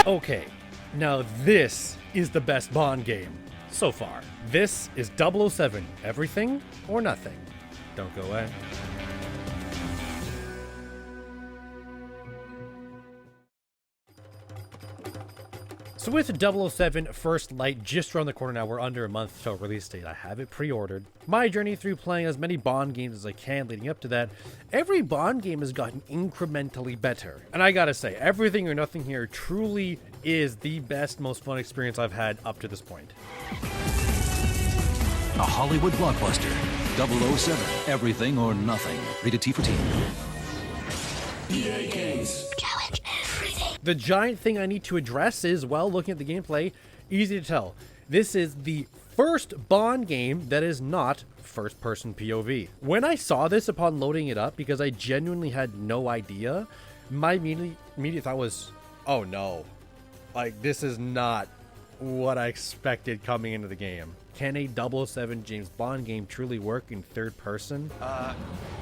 Okay, now this is the best Bond game so far. This is 007, everything or nothing. Don't go away. So with 007 First Light just around the corner now, we're under a month till release date. I have it pre-ordered. My journey through playing as many Bond games as I can leading up to that, every Bond game has gotten incrementally better. And I gotta say, Everything or Nothing here truly is the best, most fun experience I've had up to this point. A Hollywood blockbuster. 007, Everything or Nothing. Rated T for Teen. EA Games. Challenge everything. The giant thing I need to address is, well, looking at the gameplay, easy to tell. This is the first Bond game that is not first-person POV. When I saw this upon loading it up, because I genuinely had no idea, my immediate thought was, oh no. Like, this is not what I expected coming into the game. Can a 007 James Bond game truly work in third person?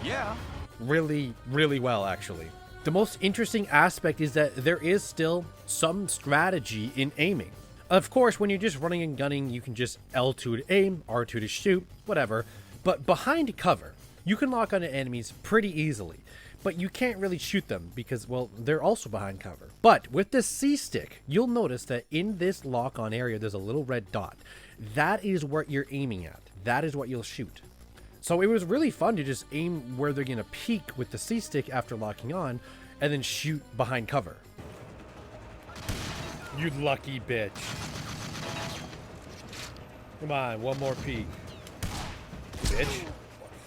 Yeah. Really, really well, actually. The most interesting aspect is that there is still some strategy in aiming. Of course, when you're just running and gunning, you can just L2 to aim, R2 to shoot, whatever. But behind cover, you can lock onto enemies pretty easily. But you can't really shoot them because, well, they're also behind cover. But with the C-stick, you'll notice that in this lock-on area, there's a little red dot. That is what you're aiming at. That is what you'll shoot. So it was really fun to just aim where they're going to peek with the C-stick after locking on, and then shoot behind cover. You lucky bitch. Come on, one more peek. Bitch.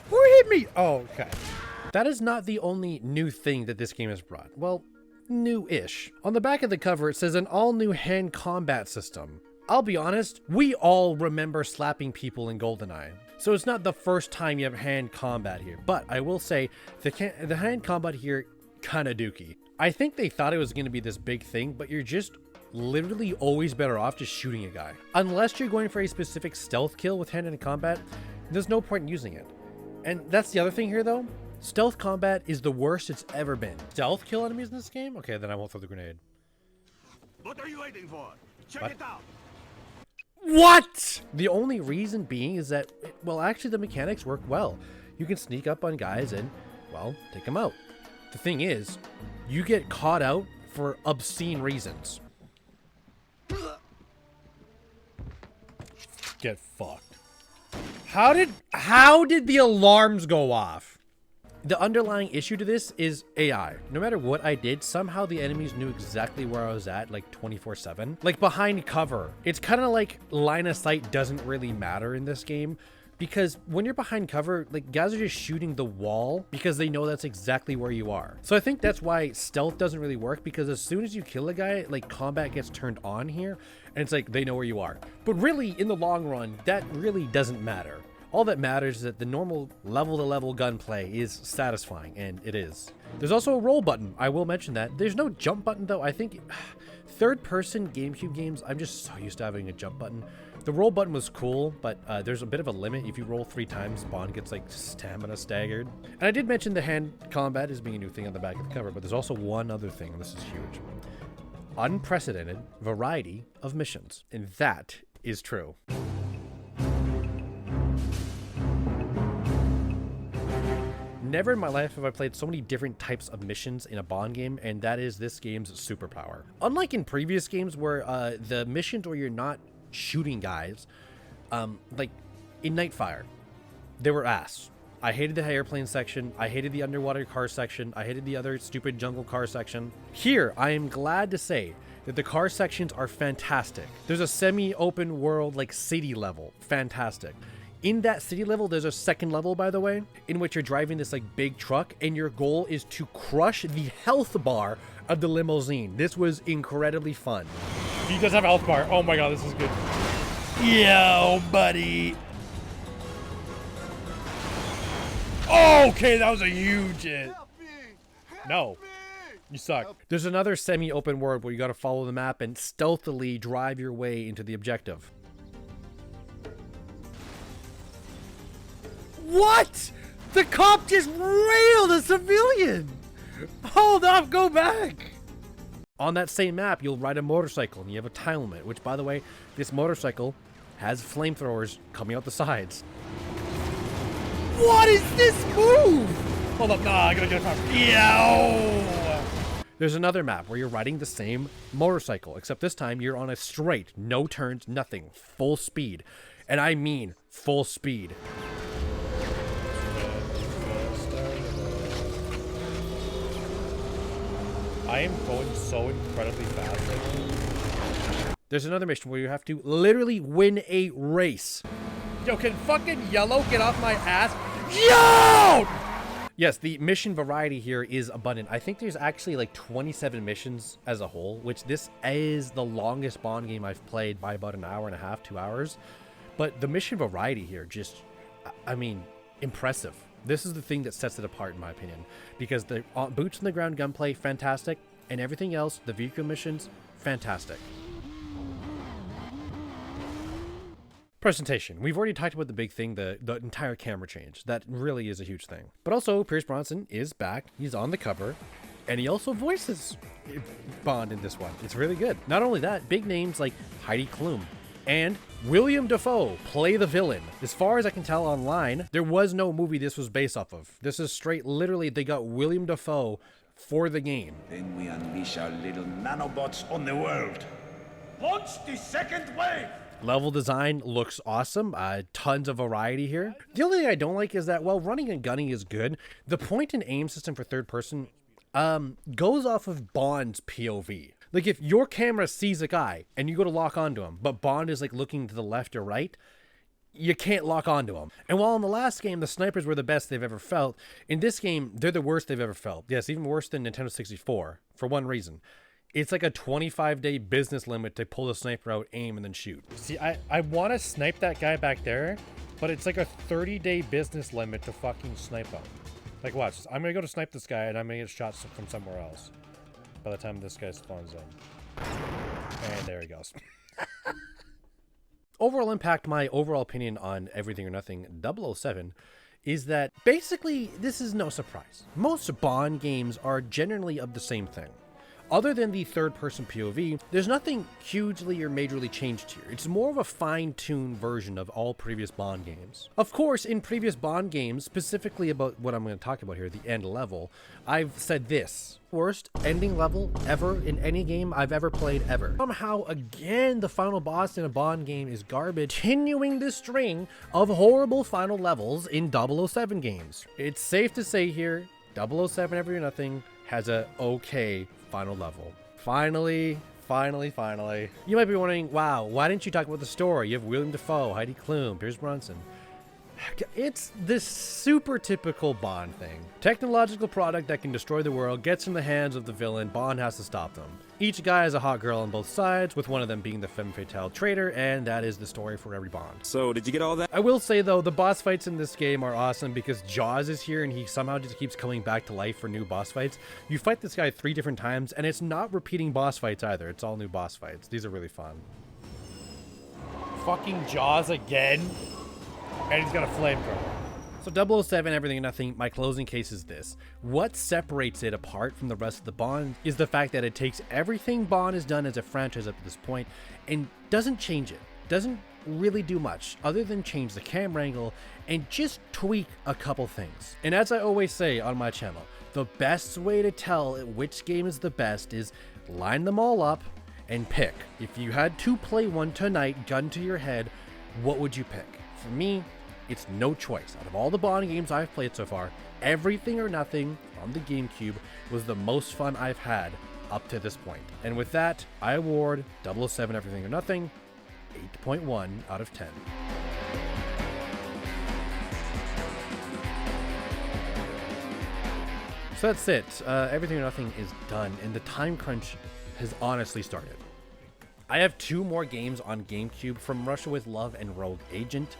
Who hit me? Oh, okay. That is not the only new thing that this game has brought. Well, new-ish. On the back of the cover, it says an all-new hand combat system. I'll be honest, we all remember slapping people in GoldenEye. So it's not the first time you have hand combat here. But I will say, the hand combat here, kinda dookie. I think they thought it was going to be this big thing, but you're just literally always better off just shooting a guy. Unless you're going for a specific stealth kill with hand-to-hand combat, there's no point in using it. And that's the other thing here, though. Stealth combat is the worst it's ever been. Stealth kill enemies in this game? Okay, then I won't throw the grenade. What are you waiting for? Check it out. What? The only reason being is that, well, actually the mechanics work well. You can sneak up on guys and, well, take them out. The thing is, you get caught out for obscene reasons. Get fucked. How did the alarms go off? The underlying issue to this is AI. No matter what I did, somehow the enemies knew exactly where I was at, like 24/7. Like behind cover. It's kind of like line of sight doesn't really matter in this game, because when you're behind cover, like guys are just shooting the wall because they know that's exactly where you are. So I think that's why stealth doesn't really work, because as soon as you kill a guy, like combat gets turned on here and it's like they know where you are. But really, in the long run, that really doesn't matter. All that matters is that the normal level-to-level gunplay is satisfying, and it is. There's also a roll button. I will mention that. There's no jump button, though. I think third-person GameCube games, I'm just so used to having a jump button. The roll button was cool, but there's a bit of a limit. If you roll 3 times, Bond gets, like, stamina staggered. And I did mention the hand combat as being a new thing on the back of the cover, but there's also one other thing, and this is huge. Unprecedented variety of missions. And that is true. Never in my life have I played so many different types of missions in a Bond game, and that is this game's superpower. Unlike in previous games where the missions where you're not shooting guys, like in Nightfire, they were ass. I hated the airplane section, I hated the underwater car section, I hated the other stupid jungle car section. Here, I am glad to say that the car sections are fantastic. There's a semi-open world, like city level, fantastic. In that city level, there's a second level, by the way, in which you're driving this like big truck, and your goal is to crush the health bar of the limousine. This was incredibly fun. He does have a health bar. Oh my god, this is good. Yo, buddy. Okay, that was a huge hit. No, you suck. There's another semi-open world where you got to follow the map and stealthily drive your way into the objective. What? The cop just railed a civilian! Hold up, go back! On that same map, you'll ride a motorcycle and you have a time limit, which, by the way, this motorcycle has flamethrowers coming out the sides. What is this move? Hold up, nah, I'm gonna get a time. Yo! There's another map where you're riding the same motorcycle, except this time you're on a straight, no turns, nothing, full speed. And I mean full speed. I am going so incredibly fast. There's another mission where you have to literally win a race. Yo, can fucking Yellow get off my ass? Yo! Yes, the mission variety here is abundant. I think there's actually like 27 missions as a whole, which this is the longest Bond game I've played by about an hour and a half, 2 hours. But the mission variety here just, I mean, impressive. This is the thing that sets it apart, in my opinion, because the boots on the ground gunplay, fantastic, and everything else, the vehicle missions, fantastic. Presentation. We've already talked about the big thing, the entire camera change. That really is a huge thing. But also, Pierce Brosnan is back. He's on the cover. And he also voices Bond in this one. It's really good. Not only that, big names like Heidi Klum and William Dafoe play the villain. As far as I can tell online, there was no movie this was based off of. This is straight, literally, they got William Dafoe for the game. Then we unleash our little nanobots on the world. Launch the second wave! Level design looks awesome. Tons of variety here. The only thing I don't like is that while running and gunning is good, the point and aim system for third person goes off of Bond's POV. Like if your camera sees a guy and you go to lock onto him, but Bond is like looking to the left or right, you can't lock onto him. And while in the last game, the snipers were the best they've ever felt, in this game, they're the worst they've ever felt. Yes, even worse than Nintendo 64, for one reason. It's like a 25-day business limit to pull the sniper out, aim, and then shoot. See, I want to snipe that guy back there, but it's like a 30-day business limit to fucking snipe him. Like, watch. I'm going to go to snipe this guy, and I'm going to get shot from somewhere else by the time this guy spawns in. And there he goes. Overall impact, my overall opinion on Everything or Nothing 007 is that basically this is no surprise. Most Bond games are generally of the same thing. Other than the third-person POV, there's nothing hugely or majorly changed here. It's more of a fine-tuned version of all previous Bond games. Of course, in previous Bond games, specifically about what I'm going to talk about here, the end level, I've said this. Worst ending level ever in any game I've ever played ever. Somehow, again, the final boss in a Bond game is garbage, continuing the string of horrible final levels in 007 games. It's safe to say here, 007 Everything or Nothing has a okay final level. Finally. You might be wondering, wow, why didn't you talk about the story? You have William Dafoe, Heidi Klum, Pierce Brosnan. It's this super typical Bond thing. Technological product that can destroy the world gets in the hands of the villain. Bond has to stop them. Each guy has a hot girl on both sides, with one of them being the femme fatale traitor, and that is the story for every Bond. So, did you get all that? I will say, though, the boss fights in this game are awesome because Jaws is here and he somehow just keeps coming back to life for new boss fights. You fight this guy 3 different times, and it's not repeating boss fights either. It's all new boss fights. These are really fun. Fucking Jaws again? And he's got a flamethrower. So 007 Everything or Nothing, my closing case is this. What separates it apart from the rest of the Bond is the fact that it takes everything Bond has done as a franchise up to this point and doesn't change it. Doesn't really do much other than change the camera angle and just tweak a couple things. And as I always say on my channel, the best way to tell which game is the best is line them all up and pick. If you had to play one tonight, gun to your head, what would you pick? For me, it's no choice. Out of all the Bond games I've played so far, Everything or Nothing on the GameCube was the most fun I've had up to this point. And with that, I award 007 Everything or Nothing 8.1 out of 10. So that's it. Everything or Nothing is done, and the time crunch has honestly started. I have 2 more games on GameCube, From Russia with Love and Rogue Agent.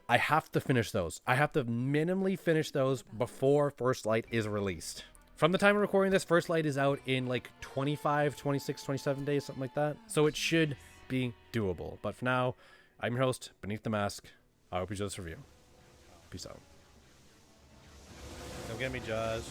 I have to finish those. I have to minimally finish those before First Light is released. From the time of recording this, First Light is out in like 25, 26, 27 days, something like that. So it should be doable. But for now, I'm your host, Beneath the Mask. I hope you enjoy this review. Peace out. Don't get me, Jaws.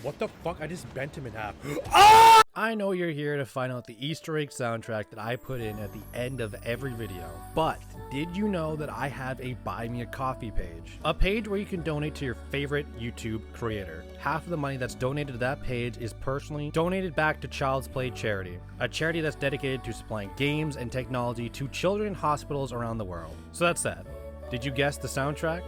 What the fuck? I just bent him in half. Ah! I know you're here to find out the Easter egg soundtrack that I put in at the end of every video, but did you know that I have a Buy Me a Coffee page? A page where you can donate to your favorite YouTube creator. Half of the money that's donated to that page is personally donated back to Child's Play Charity, a charity that's dedicated to supplying games and technology to children in hospitals around the world. So that's that. Did you guess the soundtrack?